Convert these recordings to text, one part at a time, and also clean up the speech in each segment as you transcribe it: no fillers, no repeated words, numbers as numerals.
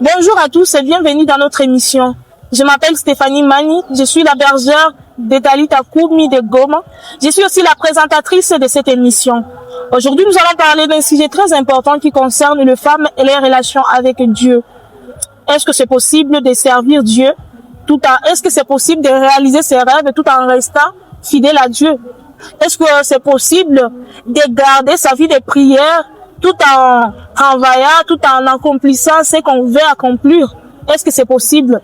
Bonjour à tous et bienvenue dans notre émission. Je m'appelle Stéphanie Mani, je suis la bergère de Talita Koumi de Goma. Je suis aussi la présentatrice de cette émission. Aujourd'hui, nous allons parler d'un sujet très important qui concerne les femmes et les relations avec Dieu. Est-ce que c'est possible de servir Dieu est-ce que c'est possible de réaliser ses rêves tout en restant fidèle à Dieu? Est-ce que c'est possible de garder sa vie de prière tout en travaillant, tout en accomplissant ce qu'on veut accomplir? Est-ce que c'est possible?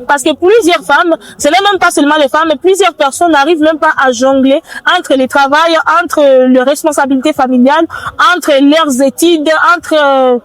Parce que plusieurs femmes, ce n'est même pas seulement les femmes, mais plusieurs personnes n'arrivent même pas à jongler entre le travail, entre les responsabilités familiales, entre leurs études, entre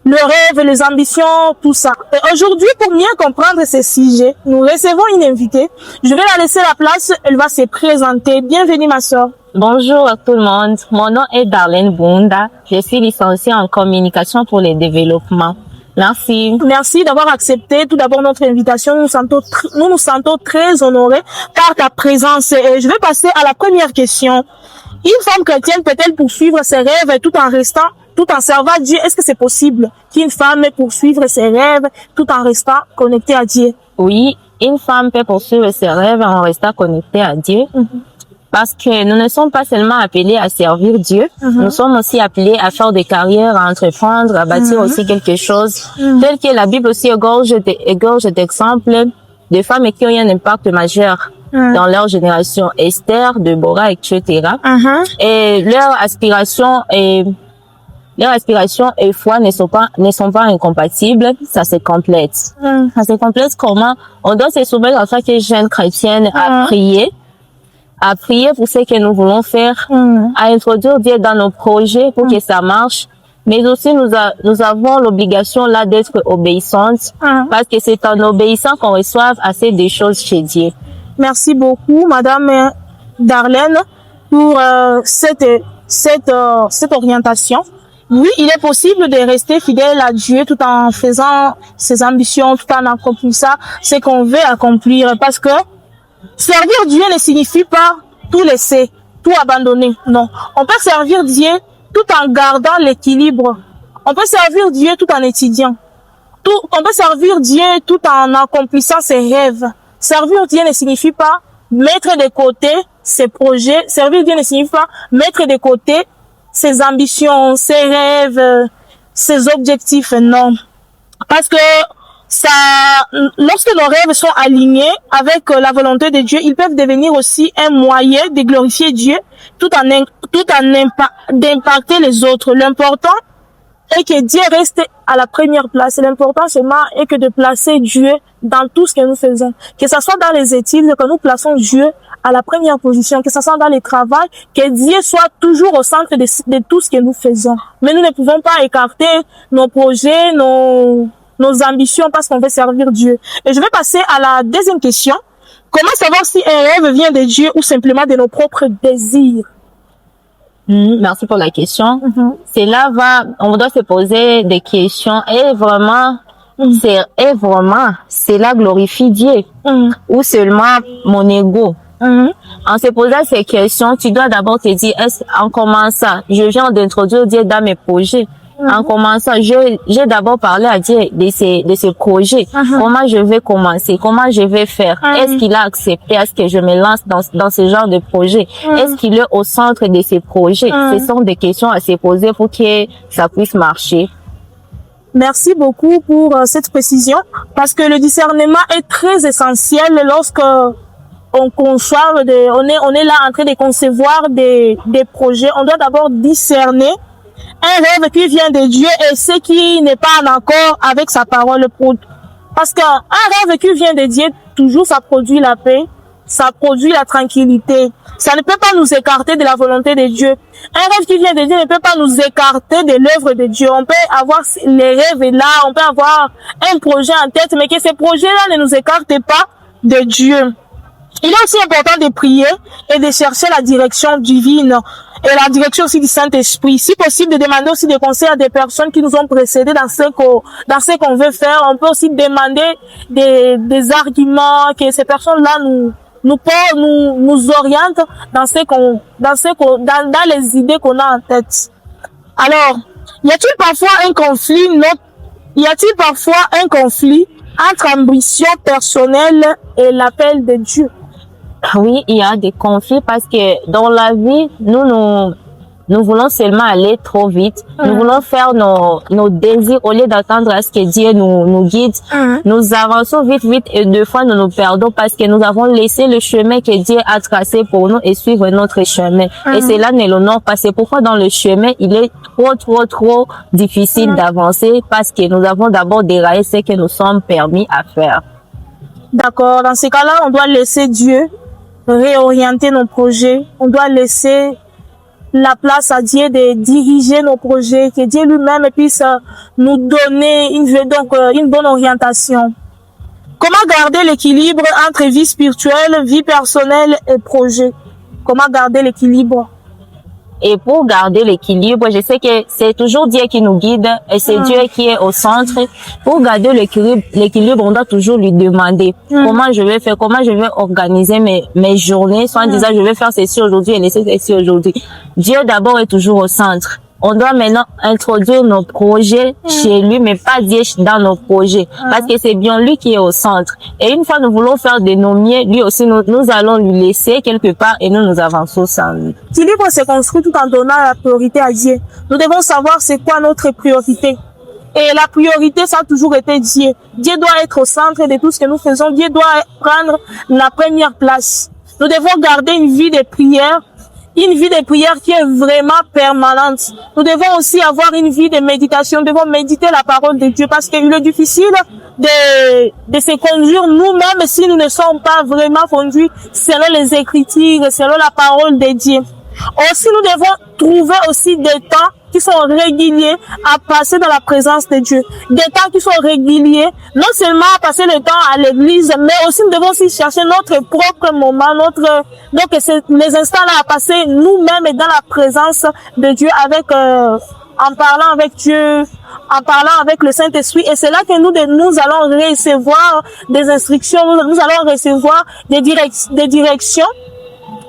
le rêve, les ambitions, tout ça. Et aujourd'hui, pour mieux comprendre ce sujet, nous recevons une invitée. Je vais la laisser la place, elle va se présenter. Bienvenue ma soeur. Bonjour à tout le monde, mon nom est Darlene Bunda, je suis licenciée en communication pour le développement. Merci. Merci d'avoir accepté tout d'abord notre invitation. Nous nous sentons très honorés par ta présence. Et je vais passer à la première question. Une femme chrétienne peut-elle poursuivre ses rêves tout en servant Dieu? Est-ce que c'est possible qu'une femme poursuive ses rêves tout en restant connectée à Dieu? Oui, une femme peut poursuivre ses rêves en restant connectée à Dieu. Parce que nous ne sommes pas seulement appelés à servir Dieu, nous sommes aussi appelés à faire des carrières, à entreprendre, à bâtir aussi quelque chose, tel que la Bible aussi égorge d'exemples de femmes qui ont eu un impact majeur dans leur génération, Esther, Deborah, etc. Et leur aspiration et foi ne sont pas incompatibles, ça se complète. Ça se complète comment? On doit se soumettre en tant que jeune chrétienne à prier pour ce que nous voulons faire, à introduire Dieu dans nos projets pour que ça marche. Mais aussi, nous avons l'obligation là d'être obéissantes parce que c'est en obéissant qu'on reçoit assez de choses chez Dieu. Merci beaucoup, Madame Darlene, pour cette orientation. Oui, il est possible de rester fidèle à Dieu tout en faisant ses ambitions, tout en accomplissant ce qu'on veut accomplir. Parce que servir Dieu ne signifie pas tout laisser, tout abandonner. Non. On peut servir Dieu tout en gardant l'équilibre. On peut servir Dieu tout en étudiant. On peut servir Dieu tout en accomplissant ses rêves. Servir Dieu ne signifie pas mettre de côté ses projets. Servir Dieu ne signifie pas mettre de côté ses ambitions, ses rêves, ses objectifs. Non. Parce que lorsque nos rêves sont alignés avec la volonté de Dieu, ils peuvent devenir aussi un moyen de glorifier Dieu tout en d'impacter les autres. L'important est que Dieu reste à la première place. L'important seulement est que de placer Dieu dans tout ce que nous faisons. Que ce soit dans les études, que nous plaçons Dieu à la première position, que ce soit dans le travail, que Dieu soit toujours au centre de tout ce que nous faisons. Mais nous ne pouvons pas écarter nos projets, nos ambitions parce qu'on veut servir Dieu. Et je vais passer à la deuxième question. Comment savoir si un rêve vient de Dieu ou simplement de nos propres désirs? Merci pour la question. On doit se poser des questions. Et vraiment, cela glorifie Dieu? Ou seulement mon ego? En se posant ces questions, tu dois d'abord te dire, en commençant, je viens d'introduire Dieu dans mes projets. En commençant, j'ai d'abord parlé à Dieu de ces projets. Comment je vais commencer? Comment je vais faire? Est-ce qu'il a accepté? Est-ce que je me lance dans ce genre de projet? Est-ce qu'il est au centre de ces projets? Ce sont des questions à se poser pour que ça puisse marcher. Merci beaucoup pour cette précision parce que le discernement est très essentiel lorsque on conçoit on est là en train de concevoir des projets. On doit d'abord discerner un rêve qui vient de Dieu et ce qui n'est pas en accord avec sa parole. Parce qu'un rêve qui vient de Dieu, toujours ça produit la paix, ça produit la tranquillité. Ça ne peut pas nous écarter de la volonté de Dieu. Un rêve qui vient de Dieu ne peut pas nous écarter de l'œuvre de Dieu. On peut avoir les rêves là, on peut avoir un projet en tête, mais que ces projets-là ne nous écartent pas de Dieu. Il est aussi important de prier et de chercher la direction divine et la direction aussi du Saint-Esprit. Si possible, de demander aussi des conseils à des personnes qui nous ont précédés dans ce qu'on veut faire. On peut aussi demander des arguments que ces personnes-là nous orientent dans les idées qu'on a en tête. Alors, y a-t-il parfois un conflit Y a-t-il parfois un conflit entre ambition personnelle et l'appel de Dieu? Oui, il y a des conflits parce que dans la vie, nous voulons seulement aller trop vite. Nous voulons faire nos désirs au lieu d'attendre à ce que Dieu nous guide. Nous avançons vite et deux fois nous nous perdons parce que nous avons laissé le chemin que Dieu a tracé pour nous et suivre notre chemin. Et cela ne l'honore pas. C'est pourquoi dans le chemin, il est trop difficile d'avancer parce que nous avons d'abord déraillé ce que nous sommes permis à faire. D'accord. Dans ces cas-là, on doit laisser Dieu réorienter nos projets. On doit laisser la place à Dieu de diriger nos projets, que Dieu lui-même puisse nous donner une bonne orientation. Comment garder l'équilibre entre vie spirituelle, vie personnelle et projet? Comment garder l'équilibre? Et pour garder l'équilibre, je sais que c'est toujours Dieu qui nous guide et c'est Dieu qui est au centre. Pour garder l'équilibre, on doit toujours lui demander comment je vais faire, comment je vais organiser mes journées, soit en disant je vais faire ceci aujourd'hui et laisser ceci aujourd'hui. Dieu d'abord est toujours au centre. On doit maintenant introduire nos projets chez lui, mais pas Dieu dans nos projets. Parce que c'est bien lui qui est au centre. Et une fois nous voulons faire de nos mieux, lui aussi, nous allons lui laisser quelque part et nous avançons sans lui. L'équilibre se construit tout en donnant la priorité à Dieu. Nous devons savoir c'est quoi notre priorité. Et la priorité, ça a toujours été Dieu. Dieu doit être au centre de tout ce que nous faisons. Dieu doit prendre la première place. Nous devons garder une vie de prière. Une vie de prière qui est vraiment permanente. Nous devons aussi avoir une vie de méditation. Nous devons méditer la parole de Dieu parce qu'il est difficile de se conduire nous-mêmes si nous ne sommes pas vraiment conduits selon les Écritures, selon la parole de Dieu. Aussi, nous devons trouver aussi des temps qui sont réguliers à passer dans la présence de Dieu. Des temps qui sont réguliers, non seulement à passer le temps à l'église, mais aussi nous devons aussi chercher notre propre moment, donc c'est les instants là à passer nous-mêmes dans la présence de Dieu en parlant avec Dieu, en parlant avec le Saint-Esprit. Et c'est là que nous allons recevoir des instructions, nous allons recevoir des directions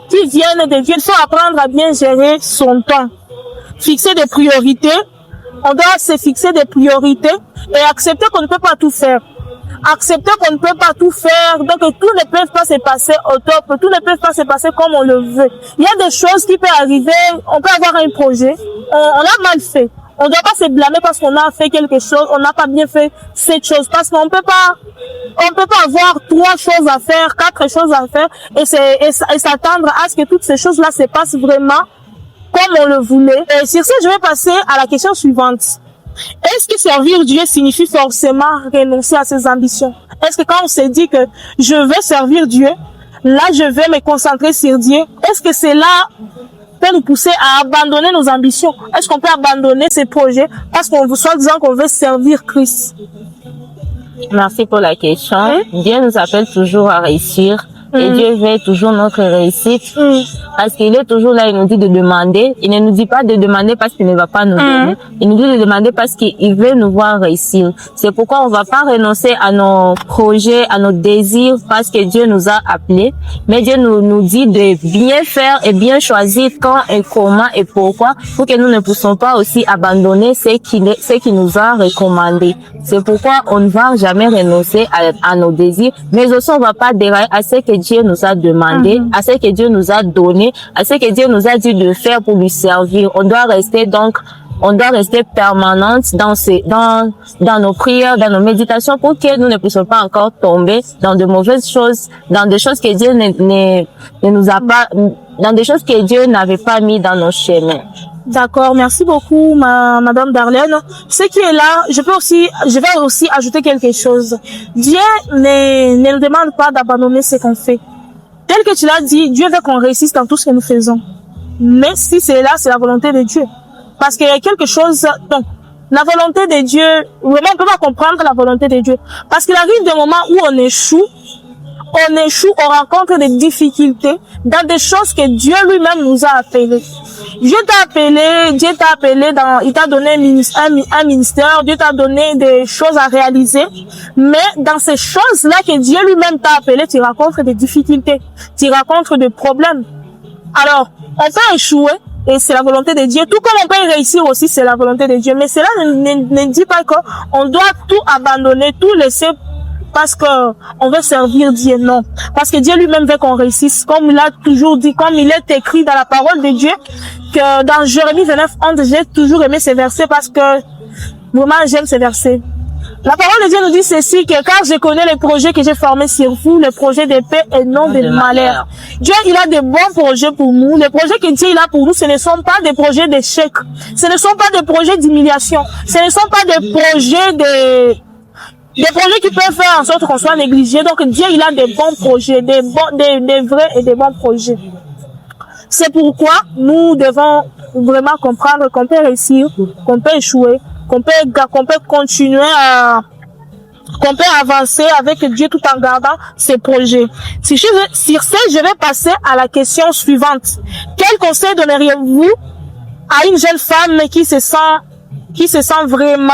qui viennent de Dieu. Il faut apprendre à bien gérer son temps. Fixer des priorités. On doit se fixer des priorités et accepter qu'on ne peut pas tout faire. Accepter qu'on ne peut pas tout faire. Donc, tout ne peut pas se passer au top. Tout ne peut pas se passer comme on le veut. Il y a des choses qui peuvent arriver. On peut avoir un projet. On a mal fait. On ne doit pas se blâmer parce qu'on a fait quelque chose. On n'a pas bien fait cette chose. Parce qu'on peut pas avoir 3 choses à faire, 4 choses à faire et s'attendre à ce que toutes ces choses-là se passent vraiment comme on le voulait. Et sur ce, je vais passer à la question suivante. Est-ce que servir Dieu signifie forcément renoncer à ses ambitions? Est-ce que quand on se dit que je vais servir Dieu, là je vais me concentrer sur Dieu, est-ce que cela peut nous pousser à abandonner nos ambitions? Est-ce qu'on peut abandonner ces projets parce qu'on veut, soi-disant qu'on veut servir Christ? Merci pour la question. Dieu nous appelle toujours à réussir. Et Dieu veut toujours notre réussite. Parce qu'il est toujours là, il nous dit de demander. Il ne nous dit pas de demander parce qu'il ne va pas nous donner. Il nous dit de demander parce qu'il veut nous voir réussir. C'est pourquoi on va pas renoncer à nos projets, à nos désirs, parce que Dieu nous a appelés. Mais Dieu nous dit de bien faire et bien choisir quand et comment et pourquoi, pour que nous ne puissions pas aussi abandonner ce qu'il nous a recommandé. C'est pourquoi on ne va jamais renoncer à nos désirs, mais aussi on va pas dérailler à ce que Dieu nous a demandé, à ce que Dieu nous a donné, à ce que Dieu nous a dit de faire pour lui servir. On doit rester permanente dans nos prières, dans nos méditations pour que nous ne puissions pas encore tomber dans de mauvaises choses, dans des choses que Dieu ne nous a pas, dans des choses que Dieu n'avait pas mis dans nos chemins. D'accord, merci beaucoup, Madame Darlene. Ce qui est là, je vais aussi ajouter quelque chose. Dieu ne nous demande pas d'abandonner ce qu'on fait. Tel que tu l'as dit, Dieu veut qu'on réussisse dans tout ce que nous faisons. Mais si c'est là, c'est la volonté de Dieu. Parce qu'il y a quelque chose, donc, la volonté de Dieu, vraiment, on peut pas comprendre la volonté de Dieu. Parce qu'il arrive des moments où on échoue, on rencontre des difficultés dans des choses que Dieu lui-même nous a appelées. Dieu t'a appelé il t'a donné un ministère, Dieu t'a donné des choses à réaliser. Mais dans ces choses-là que Dieu lui-même t'a appelé, tu rencontres des difficultés, tu rencontres des problèmes. Alors, on peut échouer, et c'est la volonté de Dieu. Tout comme on peut réussir aussi, c'est la volonté de Dieu. Mais cela ne dit pas qu'on doit tout abandonner, tout laisser parce que on veut servir Dieu, non. Parce que Dieu lui-même veut qu'on réussisse, comme il a toujours dit, comme il est écrit dans la parole de Dieu, que dans Jérémie 29:11, j'ai toujours aimé ces versets parce que vraiment j'aime ces versets. La parole de Dieu nous dit ceci, que car je connais les projets que j'ai formés sur vous, les projets de paix et non de malheur. Dieu, il a de bons projets pour nous. Les projets que Dieu il a pour nous, ce ne sont pas des projets d'échec. Ce ne sont pas des projets d'humiliation. Ce ne sont pas des projets des projets qui peuvent faire en sorte qu'on soit négligé. Donc Dieu, il a des bons projets, des vrais et des bons projets. C'est pourquoi nous devons vraiment comprendre qu'on peut réussir, qu'on peut échouer, qu'on peut continuer qu'on peut avancer avec Dieu tout en gardant ses projets. Sur ce, je vais passer à la question suivante. Quel conseil donneriez-vous à une jeune femme qui se sent vraiment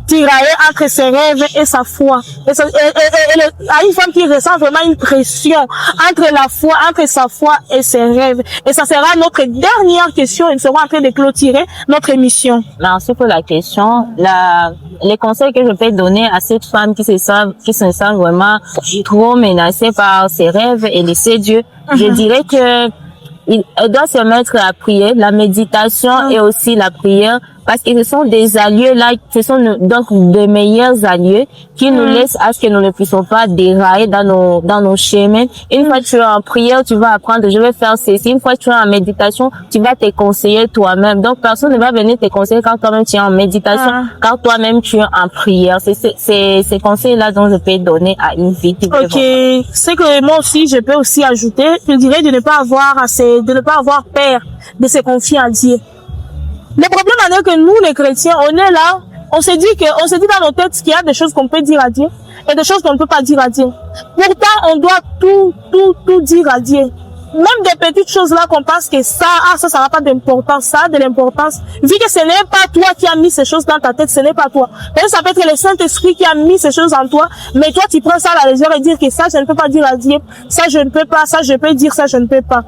tiraillée entre ses rêves et sa foi, à une femme qui ressent vraiment une pression entre sa foi et ses rêves. Et ça sera notre dernière question et nous serons en train de clôturer notre émission. Merci pour la question. Les conseils que je peux donner à cette femme qui se sent vraiment trop menacée par ses rêves et laisser Dieu, je dirais que elle doit se mettre à prier, la méditation et aussi la prière, parce que ce sont des alliés là, ce sont donc de meilleurs alliés qui nous laissent à ce que nous ne puissions pas dérailler dans nos chemins. Une fois que tu es en prière, tu vas apprendre, je vais faire ceci. Une fois que tu es en méditation, tu vas te conseiller toi-même. Donc personne ne va venir te conseiller quand toi-même tu es en méditation, quand toi-même tu es en prière. C'est ces conseils-là dont je peux donner à une fille qui veut. Ok, c'est que moi aussi je peux aussi ajouter, je dirais de ne pas avoir peur de se confier à Dieu. Le problème est que nous, les chrétiens, on est là, on se dit dans nos têtes qu'il y a des choses qu'on peut dire à Dieu et des choses qu'on ne peut pas dire à Dieu. Pourtant, on doit tout dire à Dieu. Même des petites choses là qu'on pense que ça n'a pas d'importance, ça a de l'importance. Vu que ce n'est pas toi qui as mis ces choses dans ta tête, ce n'est pas toi. Et ça peut être le Saint-Esprit qui a mis ces choses en toi, mais toi tu prends ça à la légère et dire que ça je ne peux pas dire à Dieu, ça je ne peux pas, ça je peux dire, ça je ne peux pas.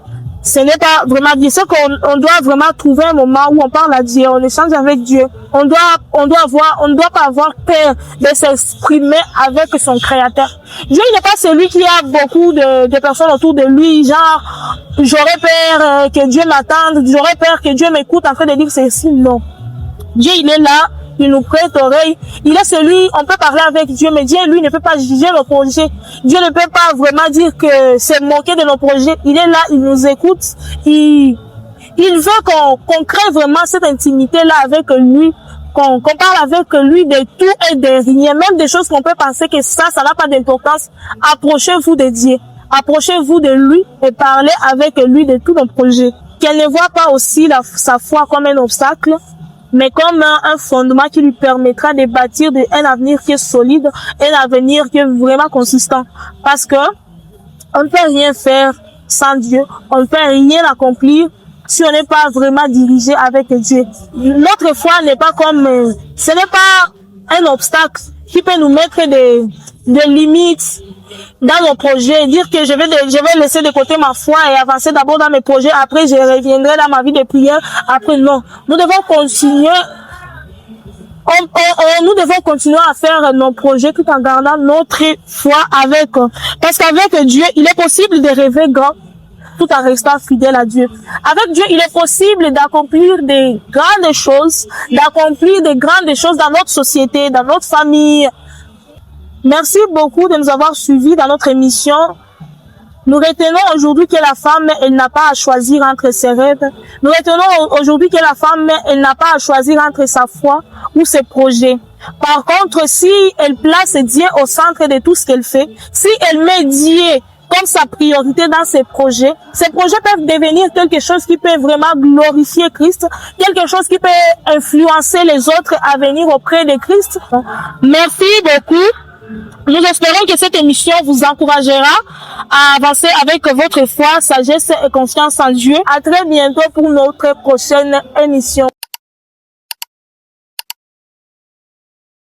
Ce n'est pas vraiment bien. C'est qu'on doit vraiment trouver un moment où on parle à Dieu, on échange avec Dieu. On ne doit pas avoir peur de s'exprimer avec son Créateur. Dieu n'est pas celui qui a beaucoup de personnes autour de lui, genre, j'aurais peur que Dieu m'attende, j'aurais peur que Dieu m'écoute en train de dire ceci. Non. Dieu, il est là. Il nous prête oreille. Il est celui, on peut parler avec Dieu, mais Dieu, lui, ne peut pas juger nos projets. Dieu ne peut pas vraiment dire que c'est moquer de nos projets. Il est là, il nous écoute. Il veut qu'on crée vraiment cette intimité-là avec lui, qu'on parle avec lui de tout et de rien, même des choses qu'on peut penser que ça n'a pas d'importance. Approchez-vous de Dieu. Approchez-vous de lui et parlez avec lui de tous nos projets. Qu'elle ne voit pas aussi sa foi comme un obstacle, mais comme un fondement qui lui permettra de bâtir un avenir qui est solide, un avenir qui est vraiment consistant. Parce que on ne peut rien faire sans Dieu, on ne peut rien accomplir si on n'est pas vraiment dirigé avec Dieu. Notre foi n'est pas comme, ce n'est pas un obstacle qui peut nous mettre des limites dans nos projets, dire que je vais laisser de côté ma foi et avancer d'abord dans mes projets, après je reviendrai dans ma vie de prière, après non. Nous devons continuer, nous devons continuer à faire nos projets tout en gardant notre foi avec, parce qu'avec Dieu, il est possible de rêver grand tout en restant fidèle à Dieu. Avec Dieu, il est possible d'accomplir des grandes choses, dans notre société, dans notre famille. Merci beaucoup de nous avoir suivis dans notre émission. Nous retenons aujourd'hui que la femme, elle n'a pas à choisir entre ses rêves. Nous retenons aujourd'hui que la femme, elle n'a pas à choisir entre sa foi ou ses projets. Par contre, si elle place Dieu au centre de tout ce qu'elle fait, si elle met Dieu comme sa priorité dans ses projets peuvent devenir quelque chose qui peut vraiment glorifier Christ, quelque chose qui peut influencer les autres à venir auprès de Christ. Merci beaucoup. Nous espérons que cette émission vous encouragera à avancer avec votre foi, sagesse et confiance en Dieu. À très bientôt pour notre prochaine émission.